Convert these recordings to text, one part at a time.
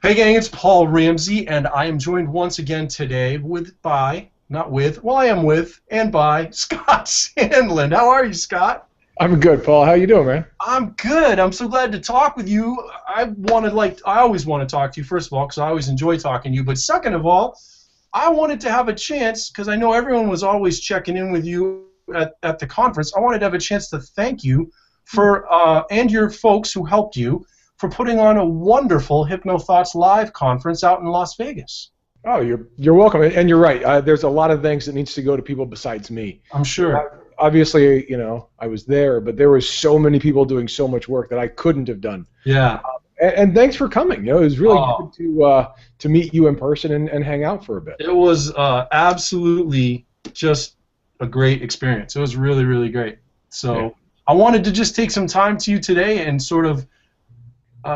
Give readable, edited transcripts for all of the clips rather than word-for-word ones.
Hey gang, it's Paul Ramsay, and I am joined once again today by Scott Sandland. How are you, Scott? I'm good, Paul. How you doing, man? I'm good. I'm so glad to talk with you. I always want to talk to you, first of all, because I always enjoy talking to you. But second of all, I wanted to have a chance, because I know everyone was always checking in with you at the conference. I wanted to have a chance to thank you and your folks who helped you for putting on a wonderful HypnoThoughts live conference out in Las Vegas. Oh, you're welcome, and you're right. There's a lot of things that needs to go to people besides me. I'm sure. Obviously, I was there, but there was so many people doing so much work that I couldn't have done. Yeah. And thanks for coming. It was really Oh, good to meet you in person and hang out for a bit. it was absolutely just a great experience. It was really, really great. So Yeah. I wanted to just take some time to you today and sort of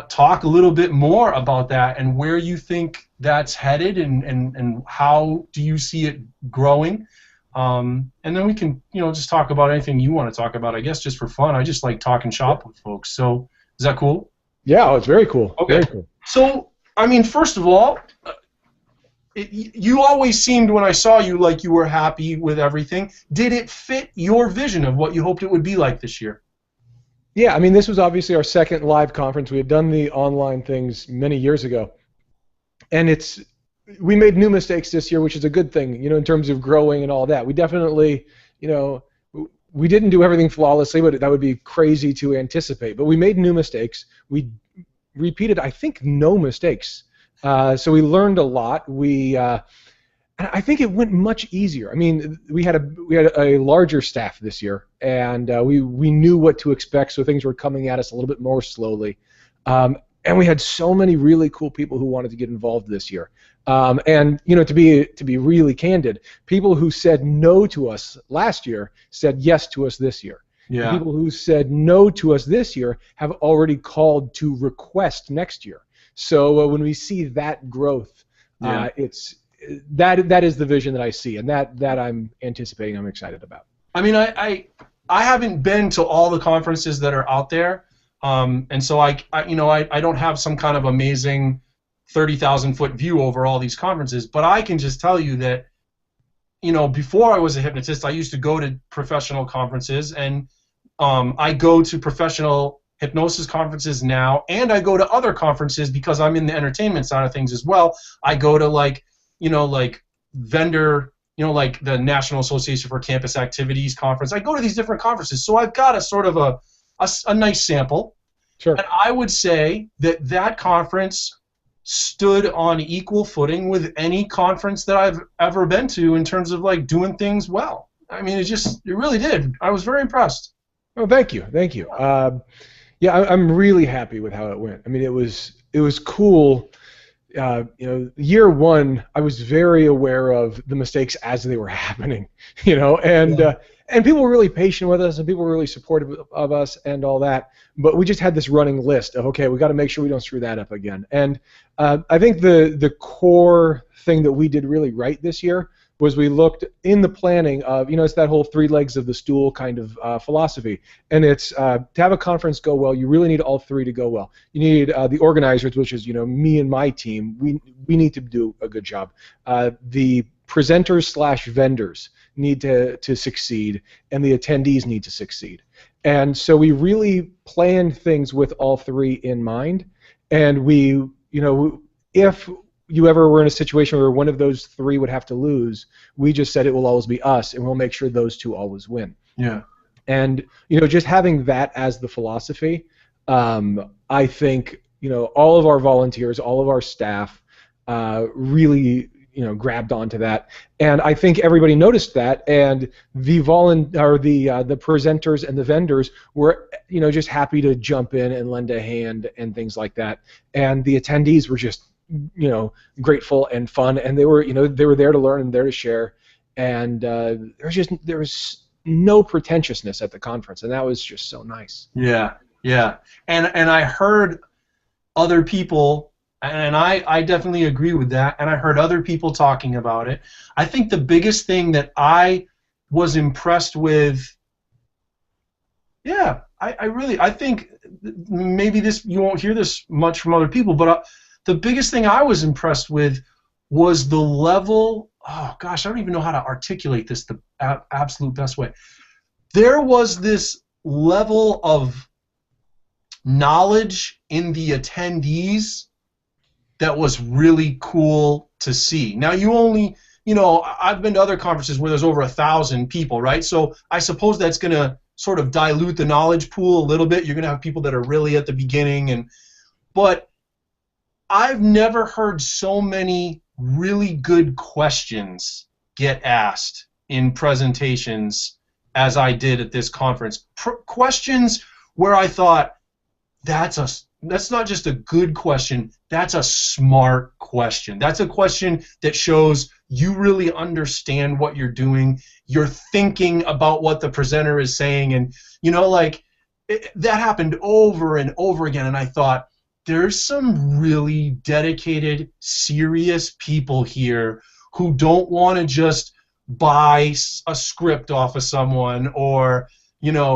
talk a little bit more about that and where you think that's headed and how do you see it growing. And then we can, just talk about anything you want to talk about, I guess, just for fun. I just like talking shop with folks. So is that cool? Yeah, it's very cool. Okay. Very cool. So, I mean, first of all, you always seemed when I saw you like you were happy with everything. Did it fit your vision of what you hoped it would be like this year? Yeah, I mean, this was obviously our second live conference. We had done the online things many years ago, and we made new mistakes this year, which is a good thing, in terms of growing and all that. We definitely, we didn't do everything flawlessly, but that would be crazy to anticipate. But we made new mistakes. We repeated, I think, no mistakes. So we learned a lot. And I think it went much easier. I mean, we had a larger staff this year, and we knew what to expect, so things were coming at us a little bit more slowly. And we had so many really cool people who wanted to get involved this year. And to be really candid, people who said no to us last year said yes to us this year. Yeah. And people who said no to us this year have already called to request next year. So when we see that growth, Yeah. that is the vision that I see, and that I'm anticipating. I'm excited about. I mean, I haven't been to all the conferences that are out there, and so I don't have some kind of amazing 30,000-foot view over all these conferences, but I can just tell you that, before I was a hypnotist, I used to go to professional conferences, and I go to professional hypnosis conferences now, and I go to other conferences because I'm in the entertainment side of things as well. I go to like vendor, like the National Association for Campus Activities conference. I go to these different conferences, so I've got a sort of a nice sample. Sure. And I would say that conference stood on equal footing with any conference that I've ever been to in terms of like doing things well. I mean, it really did. I was very impressed. Oh, thank you. Yeah, I'm really happy with how it went. I mean, it was cool. Year one, I was very aware of the mistakes as they were happening, and people were really patient with us, and people were really supportive of us and all that. But we just had this running list of, okay, we got to make sure we don't screw that up again. And I think the core thing that we did really right this year was we looked in the planning of, it's that whole three legs of the stool kind of philosophy. And it's to have a conference go well, you really need all three to go well. You need the organizers, which is, me and my team. We need to do a good job. The presenters / vendors need to succeed, and the attendees need to succeed. And so we really planned things with all three in mind. And if you ever were in a situation where one of those three would have to lose, we just said it will always be us, and we'll make sure those two always win. Yeah. And just having that as the philosophy, I think all of our volunteers, all of our staff, really grabbed onto that, and I think everybody noticed that, and the presenters and the vendors were just happy to jump in and lend a hand and things like that, and the attendees were just grateful and fun, and they were there to learn and there to share, and there was no pretentiousness at the conference, and that was just so nice. Yeah. And I heard other people, and I definitely agree with that, and I heard other people talking about it. I think the biggest thing that I was impressed with, I think maybe this you won't hear this much from other people, but the biggest thing I was impressed with was the level. Oh gosh, I don't even know how to articulate this the absolute best way. There was this level of knowledge in the attendees that was really cool to see. Now, I've been to other conferences where there's over 1,000 people, right? So I suppose that's going to sort of dilute the knowledge pool a little bit. You're going to have people that are really at the beginning, but I've never heard so many really good questions get asked in presentations as I did at this conference. Questions where I thought, that's not just a good question, that's a smart question. That's a question that shows you really understand what you're doing. You're thinking about what the presenter is saying, and that happened over and over again, and I thought, there's some really dedicated, serious people here who don't want to just buy a script off of someone or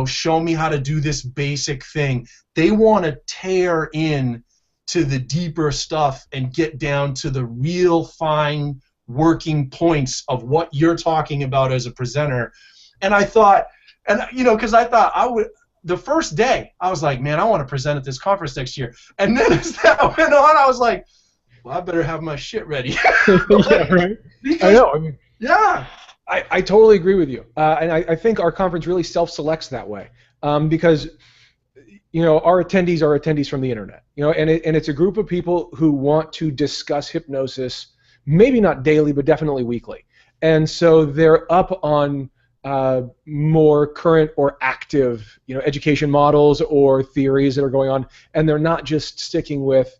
show me how to do this basic thing. They want to tear in to the deeper stuff and get down to the real fine working points of what you're talking about as a presenter. And I thought, because I thought the first day, I was like, man, I want to present at this conference next year. And then as that went on, I was like, well, I better have my shit ready. Yeah, right. I know. Yeah. I totally agree with you. And I think our conference really self-selects that way because, our attendees are attendees from the internet, and it's a group of people who want to discuss hypnosis, maybe not daily, but definitely weekly. And so they're up on more current or active, education models or theories that are going on, and they're not just sticking with,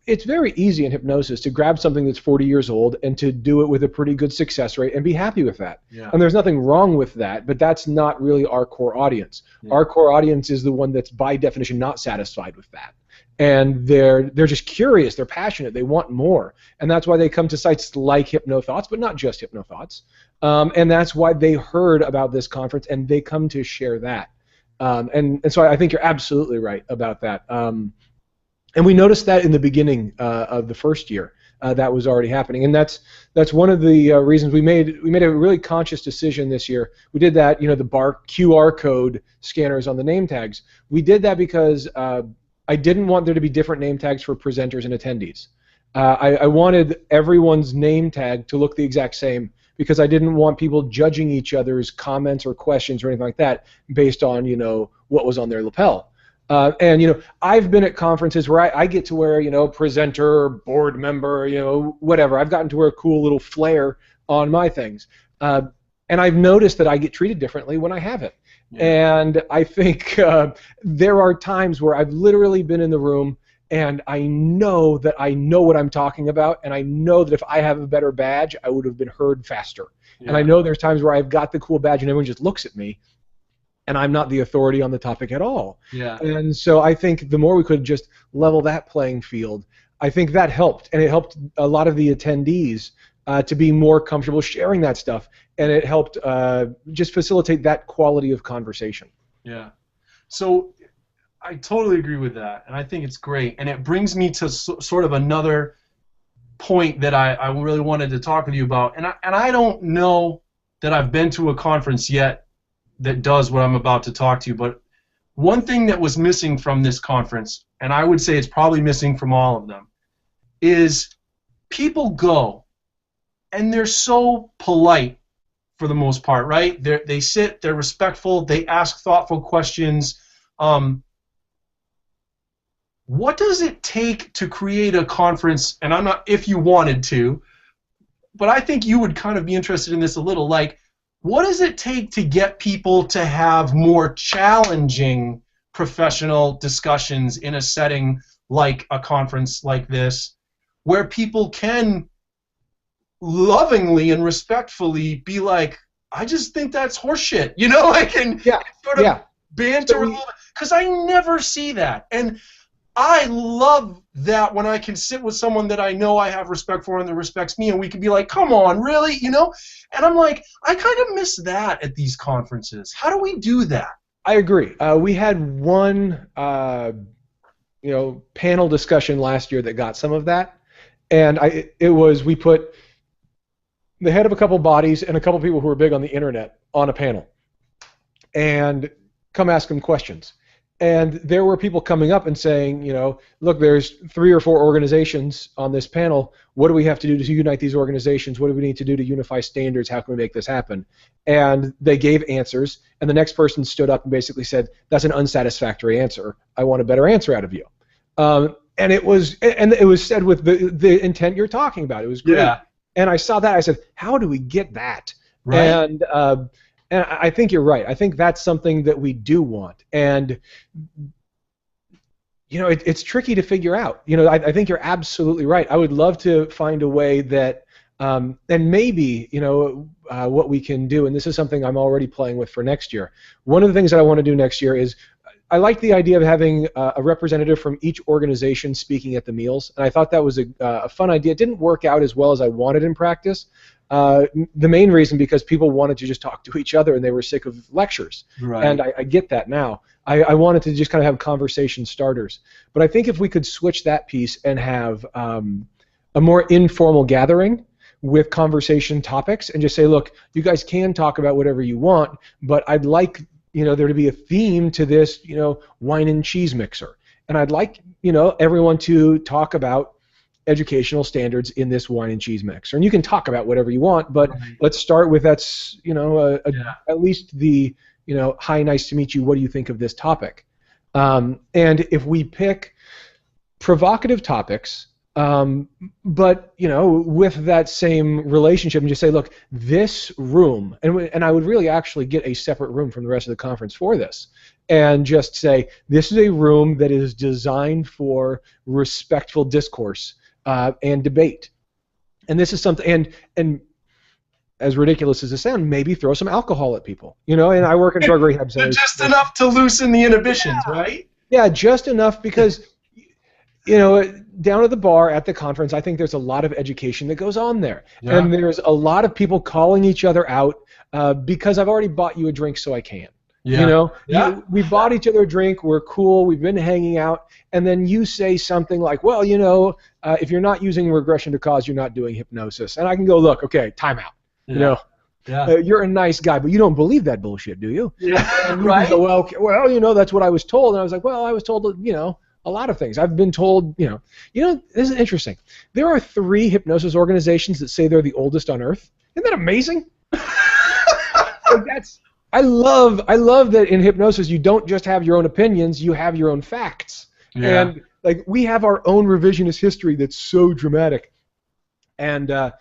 it's very easy in hypnosis to grab something that's 40 years old and to do it with a pretty good success rate and be happy with that. Yeah. And there's nothing wrong with that, but that's not really our core audience. Yeah. Our core audience is the one that's by definition not satisfied with that. And they're just curious, they're passionate, they want more. And that's why they come to sites like HypnoThoughts, but not just HypnoThoughts. And that's why they heard about this conference and they come to share that. And so I think you're absolutely right about that. And we noticed that in the beginning of the first year, that was already happening, and that's one of the reasons we made a really conscious decision this year. We did that, the QR code scanners on the name tags. We did that because I didn't want there to be different name tags for presenters and attendees. I wanted everyone's name tag to look the exact same because I didn't want people judging each other's comments or questions or anything like that based on what was on their lapel. And I've been at conferences where I get to wear presenter, board member, whatever. I've gotten to wear a cool little flair on my things, and I've noticed that I get treated differently when I have it. Yeah. And I think there are times where I've literally been in the room and I know that I know what I'm talking about, and I know that if I have a better badge, I would have been heard faster. Yeah. And I know there's times where I've got the cool badge and everyone just looks at me, and I'm not the authority on the topic at all. Yeah. And so I think the more we could just level that playing field, I think that helped. And it helped a lot of the attendees to be more comfortable sharing that stuff. And it helped just facilitate that quality of conversation. Yeah. So I totally agree with that. And I think it's great. And it brings me to sort of another point that I really wanted to talk with you about. And I don't know that I've been to a conference yet that does what I'm about to talk to you, but one thing that was missing from this conference, and I would say it's probably missing from all of them, is people go and they're so polite for the most part, right? They sit, they're respectful, they ask thoughtful questions. What does it take to create a conference, and I'm not, if you wanted to, but I think you would kind of be interested in this a little, like, what does it take to get people to have more challenging professional discussions in a setting like a conference like this, where people can lovingly and respectfully be like, I just think that's horseshit, and sort of banter a little bit, because I never see that. And I love that when I can sit with someone that I know I have respect for and that respects me, and we can be like, come on, really? And I'm like, I kind of miss that at these conferences. How do we do that? I agree. We had one, panel discussion last year that got some of that, and we put the head of a couple bodies and a couple people who were big on the internet on a panel, and come ask them questions. And there were people coming up and saying, look, there's 3 or 4 organizations on this panel. What do we have to do to unite these organizations? What do we need to do to unify standards? How can we make this happen? And they gave answers, and the next person stood up and basically said, that's an unsatisfactory answer. I want a better answer out of you. And it was said with the intent you're talking about. It was great. Yeah. And I saw that. I said, how do we get that? Right. And I think you're right. I think that's something that we do want. And, it's tricky to figure out. I think you're absolutely right. I would love to find a way that, and maybe, what we can do, and this is something I'm already playing with for next year. One of the things that I want to do next year is I like the idea of having a representative from each organization speaking at the meals, and I thought that was a fun idea. It didn't work out as well as I wanted in practice. The main reason because people wanted to just talk to each other and they were sick of lectures. Right. And I get that now. I wanted to just kind of have conversation starters. But I think if we could switch that piece and have a more informal gathering with conversation topics and just say, look, you guys can talk about whatever you want, but I'd like there to be a theme to this, wine and cheese mixer. And I'd like, everyone to talk about educational standards in this wine and cheese mixer. And you can talk about whatever you want, but let's start with that's, at least the, hi, nice to meet you. What do you think of this topic? And if we pick provocative topics, but with that same relationship, and just say, look, this room, and I would really actually get a separate room from the rest of the conference for this, and just say this is a room that is designed for respectful discourse and debate, and this is something, and as ridiculous as it sounds, maybe throw some alcohol at people, and I work in drug rehab centers. Just enough to loosen the inhibitions, right? Yeah, just enough because. Down at the bar at the conference, I think there's a lot of education that goes on there. Yeah. And there's a lot of people calling each other out because I've already bought you a drink so I can. Yeah. We bought each other a drink, we're cool, we've been hanging out, and then you say something like, well, if you're not using regression to cause, you're not doing hypnosis. And I can go, look, okay, time out. Yeah. You're a nice guy, but you don't believe that bullshit, do you? Yeah. And you right. Go, well, that's what I was told. And I was like, well, I was told, a lot of things. I've been told, this is interesting. There are 3 hypnosis organizations that say they're the oldest on Earth. Isn't that amazing? I love that in hypnosis you don't just have your own opinions, you have your own facts. Yeah. And we have our own revisionist history that's so dramatic. And I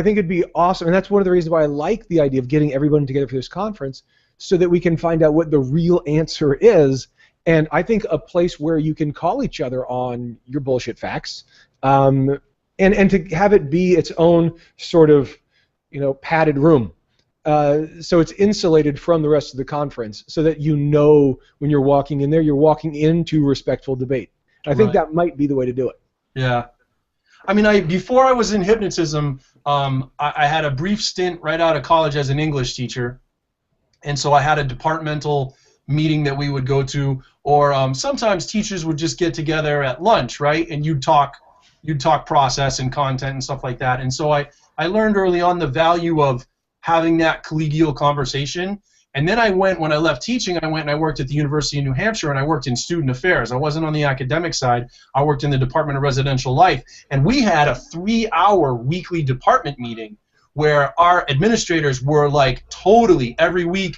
think it'd be awesome. And that's one of the reasons why I like the idea of getting everyone together for this conference so that we can find out what the real answer is. And I think a place where you can call each other on your bullshit facts, and to have it be its own sort of, padded room, so it's insulated from the rest of the conference, so that when you're walking in there, you're walking into respectful debate. I think that might be the way to do it. Yeah, I mean, before I was in hypnotism, I had a brief stint right out of college as an English teacher, and so I had a departmental meeting that we would go to, or sometimes teachers would just get together at lunch, right? And you'd talk process and content and stuff like that. And so I learned early on the value of having that collegial conversation. And then when I left teaching, I went and I worked at the University of New Hampshire, and I worked in student affairs. I wasn't on the academic side. I worked in the Department of Residential Life, and we had a 3-hour weekly department meeting where our administrators were totally every week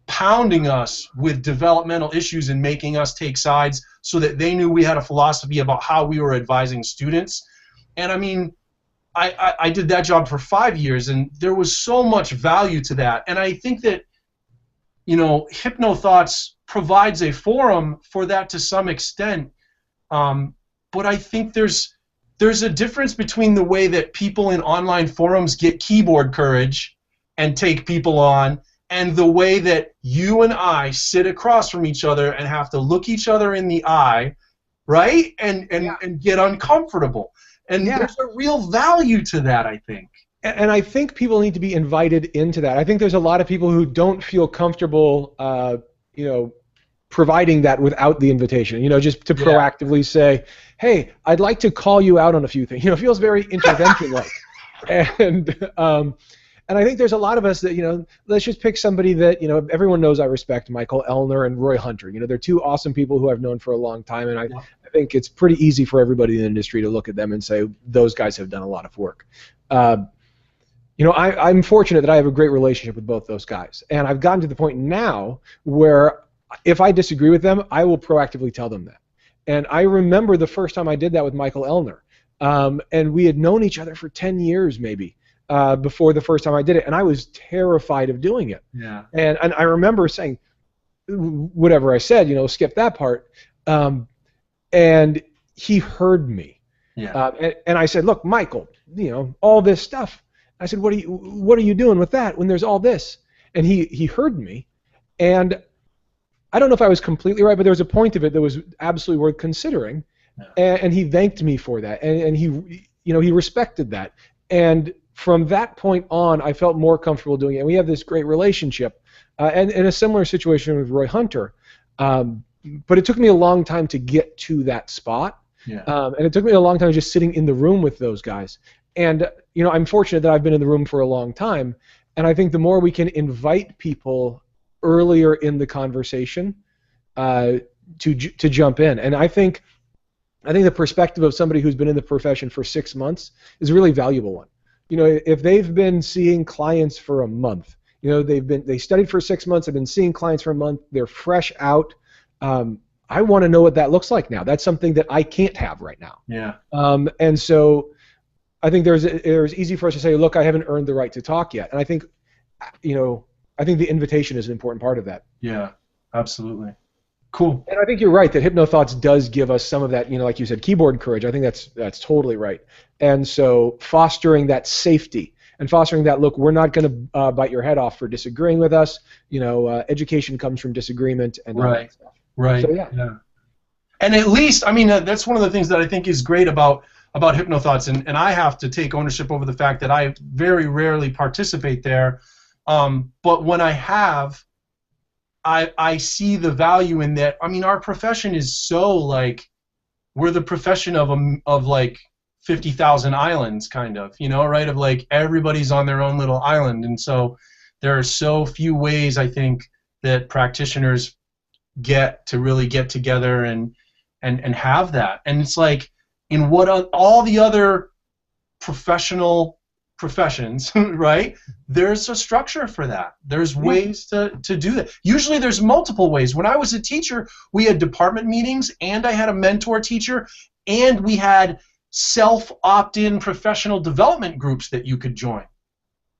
pounding us with developmental issues and making us take sides so that they knew we had a philosophy about how we were advising students. And I mean, I did that job for 5 years, and there was so much value to that. And I think that, HypnoThoughts provides a forum for that to some extent. But I think there's a difference between the way that people in online forums get keyboard courage and take people on, and the way that you and I sit across from each other and have to look each other in the eye, right? And get uncomfortable. And there's a real value to that, I think. And I think people need to be invited into that. I think there's a lot of people who don't feel comfortable, providing that without the invitation. You know, just to proactively say, hey, I'd like to call you out on a few things. You know, it feels very intervention-like. And I think there's a lot of us that, you know, let's just pick somebody that, you know, everyone knows I respect, Michael Ellner and Roy Hunter. You know, they're two awesome people who I've known for a long time, and I think it's pretty easy for everybody in the industry to look at them and say, those guys have done a lot of work. You know, I'm fortunate that I have a great relationship with both those guys, and I've gotten to the point now where if I disagree with them, I will proactively tell them that. And I remember the first time I did that with Michael Ellner, and we had known each other for 10 years maybe. Before the first time I did it, and I was terrified of doing it. Yeah. And I remember saying, whatever I said, you know, skip that part. And he heard me. Yeah. And I said, look, Michael, you know, all this stuff. I said, what are you doing with that when there's all this? And he heard me, and I don't know if I was completely right, but there was a point of it that was absolutely worth considering. Yeah. And he thanked me for that, and he, you know, he respected that. And from that point on, I felt more comfortable doing it. And we have this great relationship. And in a similar situation with Roy Hunter. But it took me a long time to get to that spot. Yeah. And it took me a long time just sitting in the room with those guys. And, you know, I'm fortunate that I've been in the room for a long time. And I think the more we can invite people earlier in the conversation to jump in. And I think the perspective of somebody who's been in the profession for 6 months is a really valuable one. You know, if they've been seeing clients for a month, you know, they studied for 6 months, they've been seeing clients for a month, they're fresh out. I want to know what that looks like now. That's something that I can't have right now. Yeah. And so I think there's easy for us to say, look, I haven't earned the right to talk yet. And I think, you know, I think the invitation is an important part of that. Yeah, absolutely. Cool. And I think you're right that HypnoThoughts does give us some of that, you know, like you said, keyboard courage. I think that's totally right. And so fostering that safety and fostering that, look, we're not going to bite your head off for disagreeing with us. You know, education comes from disagreement and all that stuff. Right. So, yeah. And at least, I mean, that's one of the things that I think is great about HypnoThoughts, and I have to take ownership over the fact that I very rarely participate there. But when I have, I see the value in that. I mean, our profession is so, like, we're the profession of like 50,000 islands, kind of, you know, right? Of like everybody's on their own little island, and so there are so few ways I think that practitioners get to really get together and have that. And it's like in what all the other professional professions, right? There's a structure for that. There's ways to do that. Usually there's multiple ways. When I was a teacher, we had department meetings, and I had a mentor teacher, and we had self opt-in professional development groups that you could join.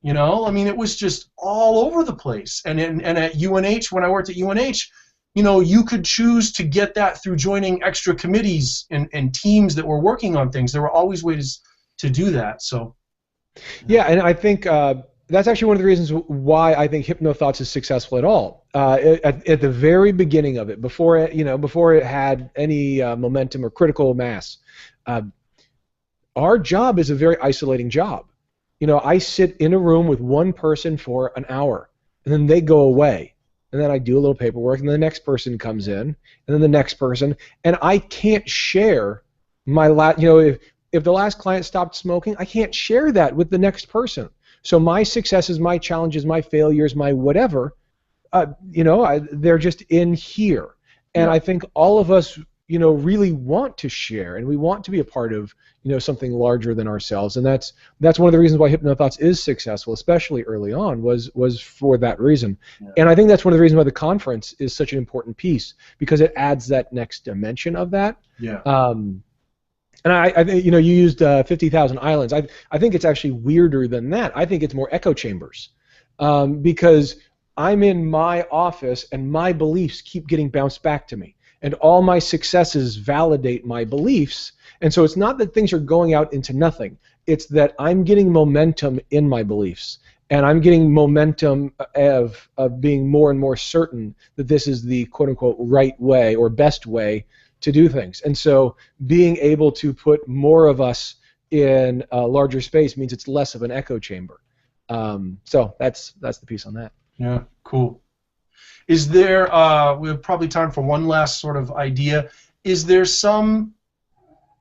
You know, I mean, it was just all over the place. And at UNH, when I worked at UNH, you know, you could choose to get that through joining extra committees and teams that were working on things. There were always ways to do that. So. Yeah, and I think that's actually one of the reasons why I think HypnoThoughts is successful at all. At the very beginning of it, before it had any momentum or critical mass, our job is a very isolating job. You know, I sit in a room with one person for an hour, and then they go away, and then I do a little paperwork, and then the next person comes in, and then the next person, and I can't share my if the last client stopped smoking, I can't share that with the next person. So my successes, my challenges, my failures, my whatever, they're just in here. And I think all of us, you know, really want to share, and we want to be a part of, you know, something larger than ourselves. And that's one of the reasons why HypnoThoughts is successful, especially early on, was for that reason. Yeah. And I think that's one of the reasons why the conference is such an important piece, because it adds that next dimension of that. Yeah. And I think, you know, you used 50,000 islands. I think it's actually weirder than that. I think it's more echo chambers, because I'm in my office and my beliefs keep getting bounced back to me, and all my successes validate my beliefs. And so it's not that things are going out into nothing. It's that I'm getting momentum in my beliefs, and I'm getting momentum of being more and more certain that this is the quote-unquote right way or best way to do things. And so being able to put more of us in a larger space means it's less of an echo chamber. So that's the piece on that. Yeah, cool. Is there, we have probably time for one last sort of idea. Is there some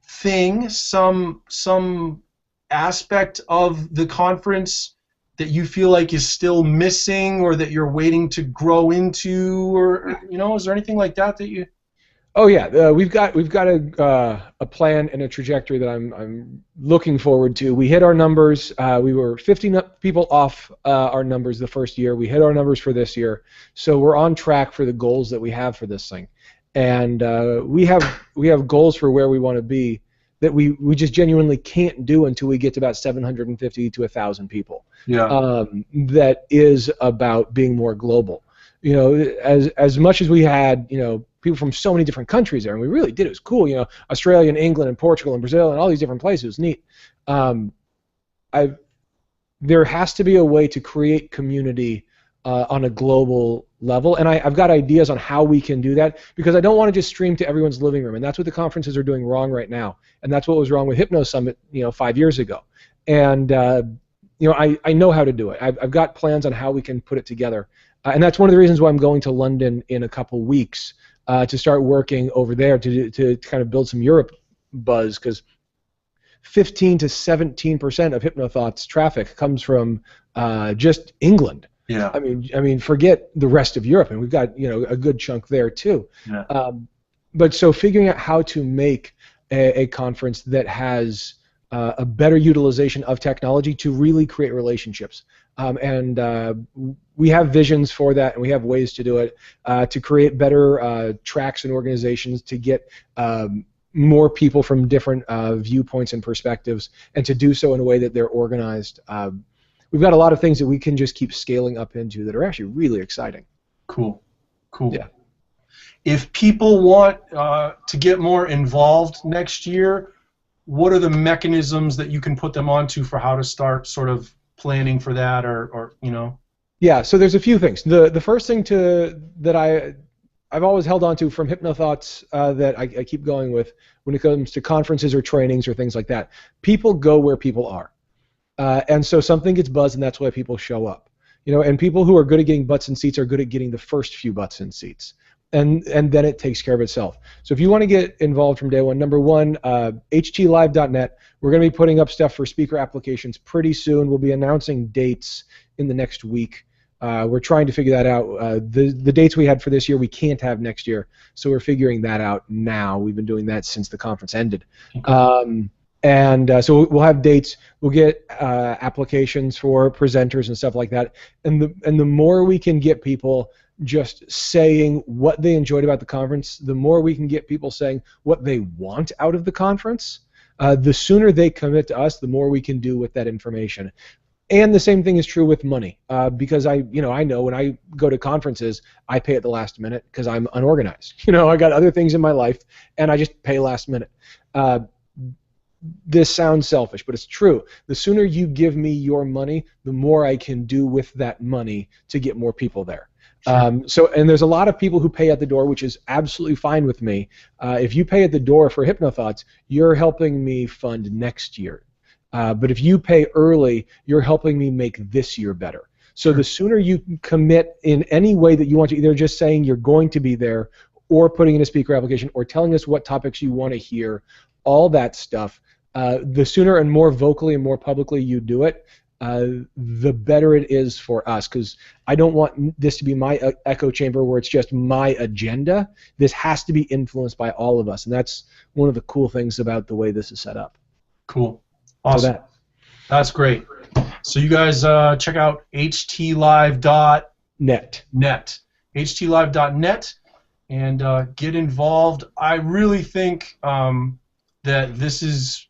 thing, some aspect of the conference that you feel like is still missing, or that you're waiting to grow into, or is there anything like that that you? Oh yeah, we've got a plan and a trajectory that I'm looking forward to. We hit our numbers. We were 50 people off our numbers the first year. We hit our numbers for this year, so we're on track for the goals that we have for this thing. And we have goals for where we want to be that we just genuinely can't do until we get to about 750 to 1,000 people. Yeah. That is about being more global. As much as we had, people from so many different countries there, and we really did. It was cool, Australia and England and Portugal and Brazil and all these different places. It was neat. There has to be a way to create community on a global level, and I've got ideas on how we can do that, because I don't want to just stream to everyone's living room, and that's what the conferences are doing wrong right now, and that's what was wrong with Hypno Summit 5 years ago. And I know how to do it. I've got plans on how we can put it together, and that's one of the reasons why I'm going to London in a couple weeks to start working over there to kind of build some Europe buzz, because 15 to 17% of HypnoThoughts traffic comes from just England. Yeah. I mean, forget the rest of Europe, and we've got a good chunk there too. Yeah. But so figuring out how to make a conference that has a better utilization of technology to really create relationships, and we have visions for that, and we have ways to do it to create better tracks and organizations to get more people from different viewpoints and perspectives, and to do so in a way that they're organized. We've got a lot of things that we can just keep scaling up into that are actually really exciting. Cool. Yeah. If people want to get more involved next year, what are the mechanisms that you can put them onto for how to start sort of planning for that, or Yeah, so there's a few things. The first thing that I've always held on to from HypnoThoughts that I keep going with when it comes to conferences or trainings or things like that, people go where people are. And so something gets buzzed, and that's why people show up. And people who are good at getting butts in seats are good at getting the first few butts in seats. And then it takes care of itself. So if you want to get involved from day one, number one, htlive.net. We're going to be putting up stuff for speaker applications pretty soon. We'll be announcing dates in the next week. We're trying to figure that out. The dates we had for this year we can't have next year, so we're figuring that out now. We've been doing that since the conference ended. Okay. So we'll have dates. We'll get applications for presenters and stuff like that. And the more we can get people just saying what they enjoyed about the conference, the more we can get people saying what they want out of the conference, the sooner they commit to us, the more we can do with that information. And the same thing is true with money, because I know when I go to conferences, I pay at the last minute because I'm unorganized. I got other things in my life, and I just pay last minute. This sounds selfish, but it's true. The sooner you give me your money, the more I can do with that money to get more people there. Sure. And there's a lot of people who pay at the door, which is absolutely fine with me. If you pay at the door for HypnoThoughts, you're helping me fund next year. But if you pay early, you're helping me make this year better. So the sooner you commit in any way that you want to, either just saying you're going to be there, or putting in a speaker application, or telling us what topics you want to hear, all that stuff, the sooner and more vocally and more publicly you do it, the better it is for us, because I don't want this to be my echo chamber where it's just my agenda. This has to be influenced by all of us, and that's one of the cool things about the way this is set up. Cool. Awesome. So that's great. So you guys check out htlive.net. htlive.net, and get involved. I really think that this is...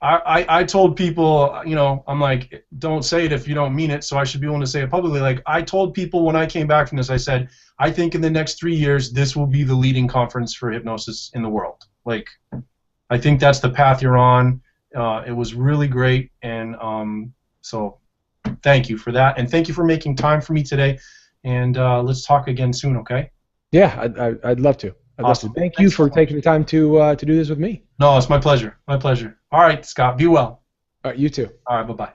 I told people, I'm like, don't say it if you don't mean it, so I should be willing to say it publicly. Like, I told people when I came back from this, I said, I think in the next 3 years, this will be the leading conference for hypnosis in the world. Like, I think that's the path you're on. It was really great, and so thank you for that, and thank you for making time for me today, and let's talk again soon, okay? Yeah, I'd love to. Awesome. Thank you for taking the time to do this with me. No, it's my pleasure. My pleasure. All right, Scott, be well. All right, you too. All right, bye-bye.